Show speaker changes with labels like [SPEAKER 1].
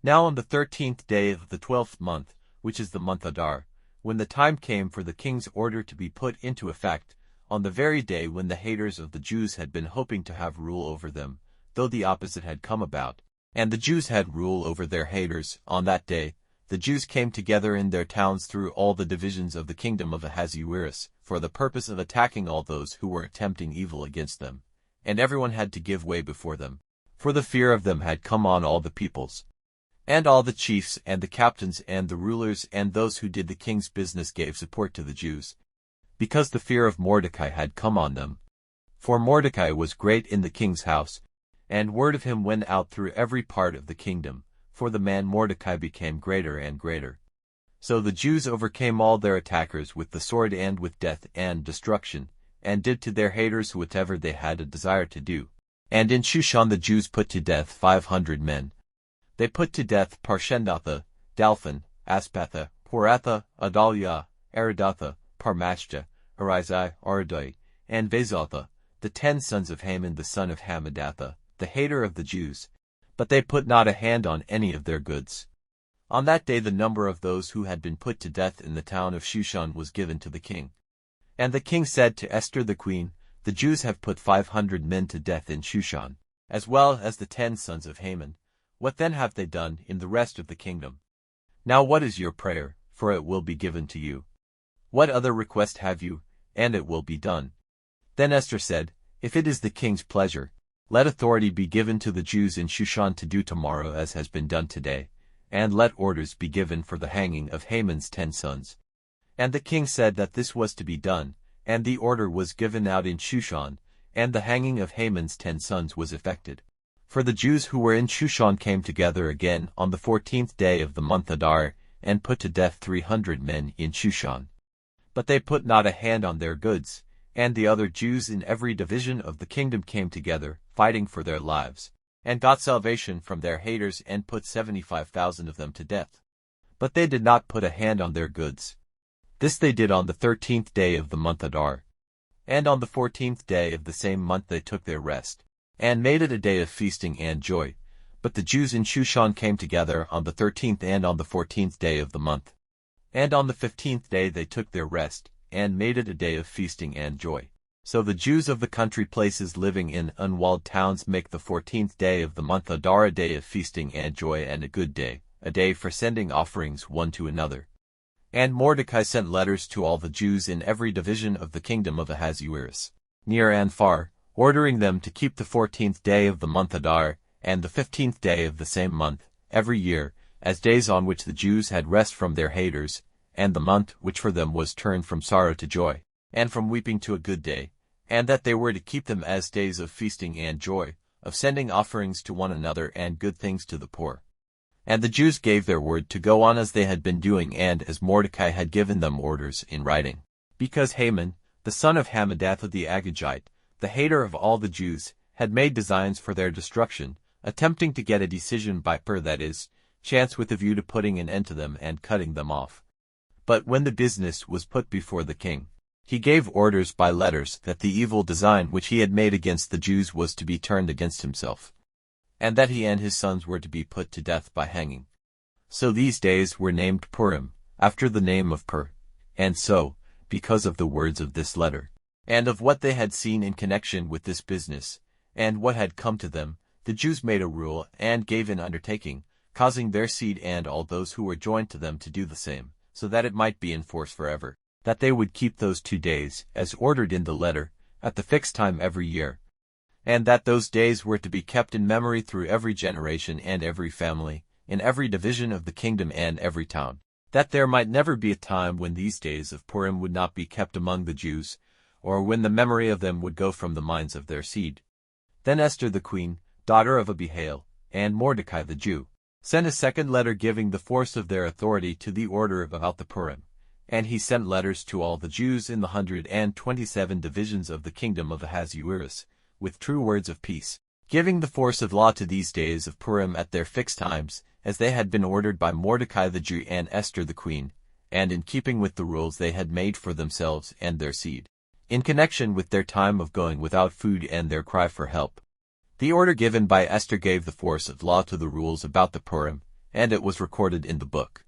[SPEAKER 1] Now on the 13th day of the 12th month, which is the month Adar, when the time came for the king's order to be put into effect, on the very day when the haters of the Jews had been hoping to have rule over them, though the opposite had come about, and the Jews had rule over their haters, on that day, the Jews came together in their towns through all the divisions of the kingdom of Ahasuerus, for the purpose of attacking all those who were attempting evil against them, and everyone had to give way before them, for the fear of them had come on all the peoples. And all the chiefs and the captains and the rulers and those who did the king's business gave support to the Jews, because the fear of Mordecai had come on them. For Mordecai was great in the king's house, and word of him went out through every part of the kingdom, for the man Mordecai became greater and greater. So the Jews overcame all their attackers with the sword and with death and destruction, and did to their haters whatever they had a desire to do. And in Shushan the Jews put to death 500 men. They put to death Parshendatha, Dalphon, Aspatha, Poratha, Adalia, Aridatha, Parmashta, Arizai, Ardai, and Vezatha, the 10 sons of Haman the son of Hammedatha, the hater of the Jews. But they put not a hand on any of their goods. On that day the number of those who had been put to death in the town of Shushan was given to the king. And the king said to Esther the queen, The Jews have put 500 men to death in Shushan, as well as the 10 sons of Haman. What then have they done in the rest of the kingdom? Now what is your prayer, for it will be given to you? What other request have you, and it will be done? Then Esther said, If it is the king's pleasure, let authority be given to the Jews in Shushan to do tomorrow as has been done today, and let orders be given for the hanging of Haman's 10 sons. And the king said that this was to be done, and the order was given out in Shushan, and the hanging of Haman's 10 sons was effected. For the Jews who were in Shushan came together again on the 14th day of the month Adar, and put to death 300 men in Shushan. But they put not a hand on their goods, and the other Jews in every division of the kingdom came together, fighting for their lives, and got salvation from their haters and put 75,000 of them to death. But they did not put a hand on their goods. This they did on the 13th day of the month Adar. And on the 14th day of the same month they took their rest, and made it a day of feasting and joy. But the Jews in Shushan came together on the 13th and on the 14th day of the month. And on the 15th day they took their rest, and made it a day of feasting and joy. So the Jews of the country places living in unwalled towns make the 14th day of the month Adar a day of feasting and joy and a good day, a day for sending offerings one to another. And Mordecai sent letters to all the Jews in every division of the kingdom of Ahasuerus, near and far, ordering them to keep the 14th day of the month Adar, and the 15th day of the same month, every year, as days on which the Jews had rest from their haters, and the month which for them was turned from sorrow to joy, and from weeping to a good day, and that they were to keep them as days of feasting and joy, of sending offerings to one another and good things to the poor. And the Jews gave their word to go on as they had been doing and as Mordecai had given them orders in writing. Because Haman, the son of Hammedatha the Agagite, the hater of all the Jews, had made designs for their destruction, attempting to get a decision by that is, chance with a view to putting an end to them and cutting them off. But when the business was put before the king, he gave orders by letters that the evil design which he had made against the Jews was to be turned against himself, and that he and his sons were to be put to death by hanging. So these days were named Purim, after the name of Pur, and so, because of the words of this letter, and of what they had seen in connection with this business, and what had come to them, the Jews made a rule and gave an undertaking, causing their seed and all those who were joined to them to do the same, so that it might be in force forever, that they would keep those 2 days, as ordered in the letter, at the fixed time every year, and that those days were to be kept in memory through every generation and every family, in every division of the kingdom and every town, that there might never be a time when these days of Purim would not be kept among the Jews, or when the memory of them would go from the minds of their seed. Then Esther the queen, daughter of Abihail, and Mordecai the Jew, sent a second letter giving the force of their authority to the order about the Purim, and he sent letters to all the Jews in the 127 divisions of the kingdom of Ahasuerus, with true words of peace, giving the force of law to these days of Purim at their fixed times, as they had been ordered by Mordecai the Jew and Esther the queen, and in keeping with the rules they had made for themselves and their seed, in connection with their time of going without food and their cry for help. The order given by Esther gave the force of law to the rules about the Purim, and it was recorded in the book.